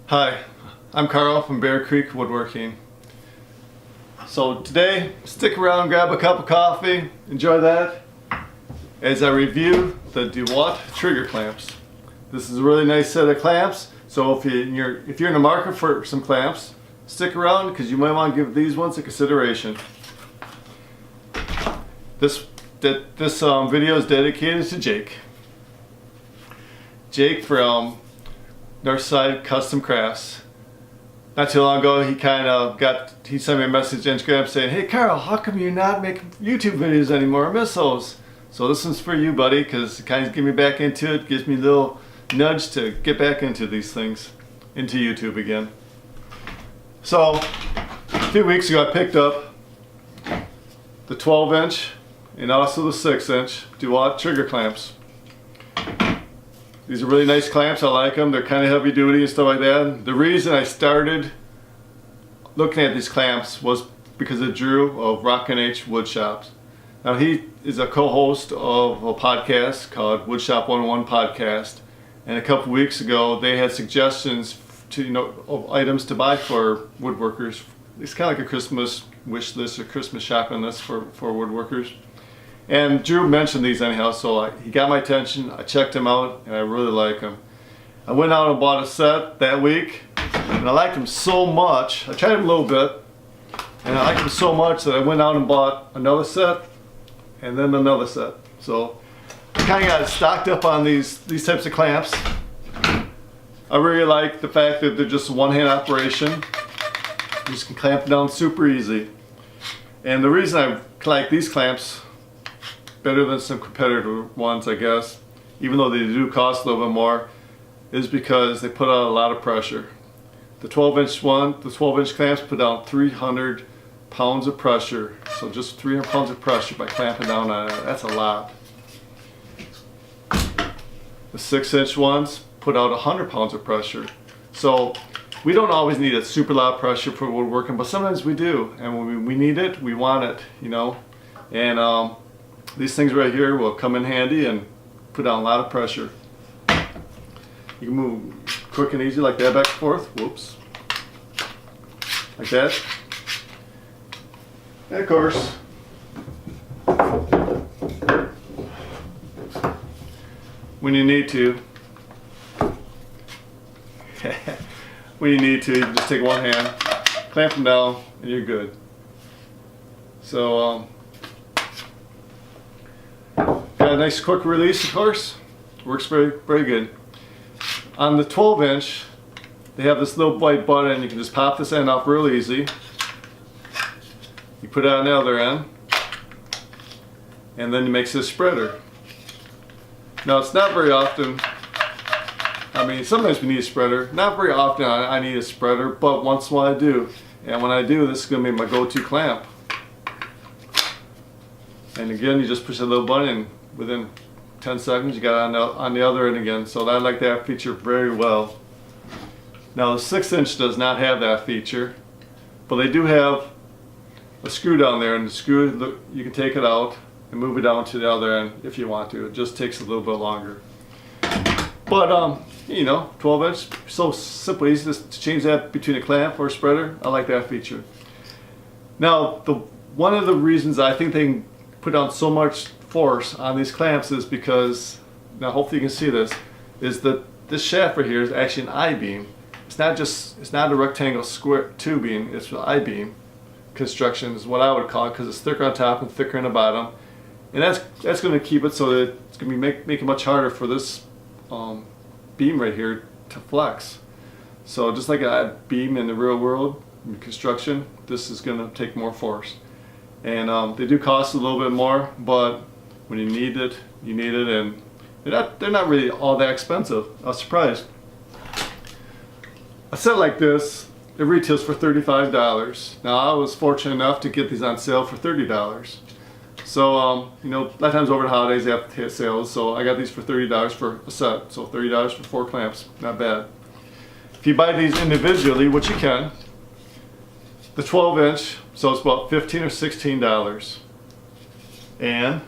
Hi, I'm Carl from Bear Creek Woodworking. So today, stick around, grab a cup of coffee, enjoy that as I review the DeWalt trigger clamps. This is a really nice set of clamps, so if you're in the market for some clamps, stick around because you might want to give these ones a consideration. This video is dedicated to Jake. Jake from Northside Custom Crafts. Not too long ago, he sent me a message on Instagram saying, "Hey Carl, how come you're not making YouTube videos anymore? I miss those." So this one's for you, buddy, because it kind of gets me back into it, gives me a little nudge to get back into these things, into YouTube again. So a few weeks ago, I picked up the 12-inch and also the 6-inch DeWalt trigger clamps. These are really nice clamps. I like them. They're kind of heavy duty and stuff like that. The reason I started looking at these clamps was because of Drew of Rockin' H Woodshop. Now he is a co-host of a podcast called Woodshop 101 Podcast, and a couple weeks ago they had suggestions to of items to buy for woodworkers. It's kind of like a Christmas wish list or Christmas shopping list for woodworkers. And Drew mentioned these anyhow, so he got my attention. I checked them out, and I really like them. I went out and bought a set that week, and I liked them so much. I tried them a little bit, and I liked them so much that I went out and bought another set, and then another set. So I kind of got stocked up on these types of clamps. I really like the fact that they're just a one-hand operation. You just can clamp them down super easy. And the reason I like these clamps better than some competitor ones, I guess, even though they do cost a little bit more, is because they put out a lot of pressure. The 12-inch clamps put out 300 pounds of pressure. So just 300 pounds of pressure by clamping down on it. That's a lot. The 6-inch ones put out 100 pounds of pressure. So we don't always need a super loud pressure for woodworking, but sometimes we do. And when we need it, we want it, And these things right here will come in handy and put down a lot of pressure. You can move quick and easy like that, back and forth. Whoops. Like that. And of course, when you need to, you just take one hand, clamp them down, and you're good. So, got a nice quick release, of course. Works very, very good. On the 12-inch, they have this little white button. You can just pop this end off real easy. You put it on the other end, and then it makes this spreader. Now, it's not very often. I mean, sometimes we need a spreader. Not very often I need a spreader, but once in a while I do. And when I do, this is going to be my go-to clamp. And again, you just push a little button, and within 10 seconds you got it on the other end again. So I like that feature very well. Now the 6-inch does not have that feature, but they do have a screw down there, and the screw, you can take it out and move it down to the other end if you want to. It just takes a little bit longer. But 12-inch, so simple, easy to change that between a clamp or a spreader. I like that feature. Now one of the reasons I think they can put down so much force on these clamps is because, now hopefully you can see this, is that this shaft right here is actually an I-beam. It's not a rectangle square tubing, it's an I-beam construction is what I would call it, because it's thicker on top and thicker on the bottom. And that's going to keep it so that it's going to make it much harder for this beam right here to flex. So just like a beam in the real world, in construction, this is going to take more force. And they do cost a little bit more, but when you need it, and they're not really all that expensive. I was surprised. A set like this, it retails for $35. Now I was fortunate enough to get these on sale for $30. So a lot of times over the holidays they have to hit sales, so I got these for $30 for a set. So $30 for 4 clamps, not bad. If you buy these individually, which you can, the 12-inch, so it's about $15 or $16. And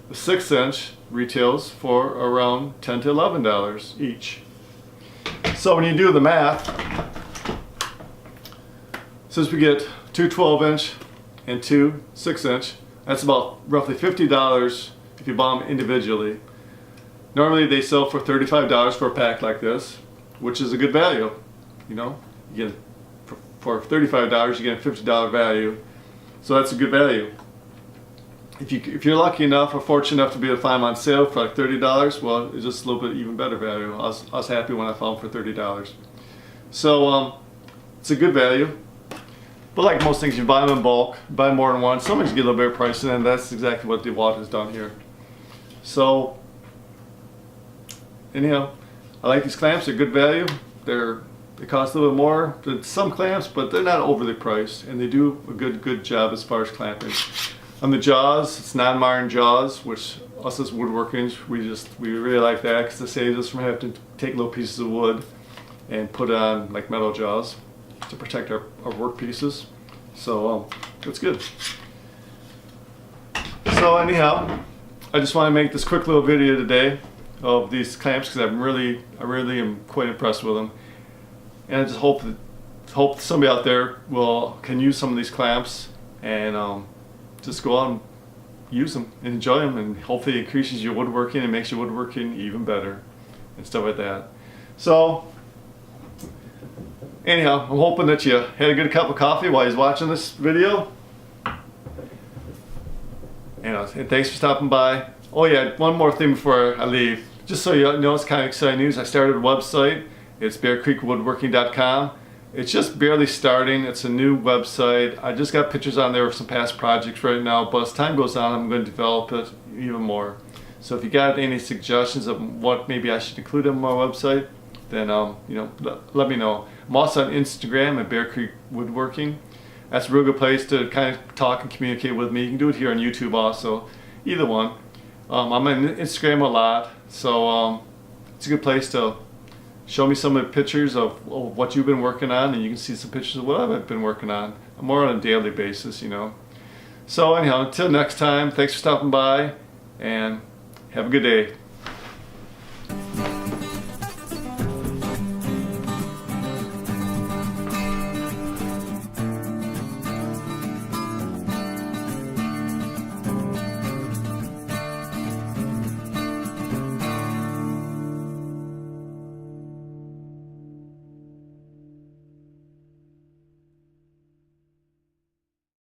the 6-inch retails for around $10 to $11 each. So when you do the math, since we get two 12-inch and two 6-inch, that's about roughly $50 if you buy them individually. Normally they sell for $35 for a pack like this, which is a good value. You know, you get for $35 you get a $50 value, so that's a good value. If you're lucky enough or fortunate enough to be able to find them on sale for like $30, well, it's just a little bit even better value. I was happy when I found them for $30. So it's a good value. But like most things, you buy them in bulk, buy more than one. Sometimes you get a little bit of pricing, and that's exactly what DeWalt has done here. So anyhow, I like these clamps. They're good value. They cost a little bit more than some clamps, but they're not overly priced, and they do a good job as far as clamping. On the jaws, it's non-iron jaws, which us as woodworkers, we really like that because it saves us from having to take little pieces of wood and put it on like metal jaws to protect our work pieces. So it's good. So anyhow, I just want to make this quick little video today of these clamps because I really am quite impressed with them, and I just hope somebody out there can use some of these clamps and just go out and use them and enjoy them, and hopefully it increases your woodworking and makes your woodworking even better and stuff like that. So anyhow, I'm hoping that you had a good cup of coffee while you're watching this video. And thanks for stopping by. Oh yeah, one more thing before I leave. Just so you know, it's kind of exciting news. I started a website. It's bearcreekwoodworking.com. It's just barely starting. It's a new website. I just got pictures on there of some past projects right now, but as time goes on, I'm going to develop it even more. So if you got any suggestions of what maybe I should include on my website, then let me know. I'm also on Instagram at Bear Creek Woodworking. That's a real good place to kind of talk and communicate with me. You can do it here on YouTube also. Either one. I'm on Instagram a lot, so it's a good place to show me some of the pictures of what you've been working on, and you can see some pictures of what I've been working on. More on a daily basis, you know. So anyhow, until next time, thanks for stopping by, and have a good day.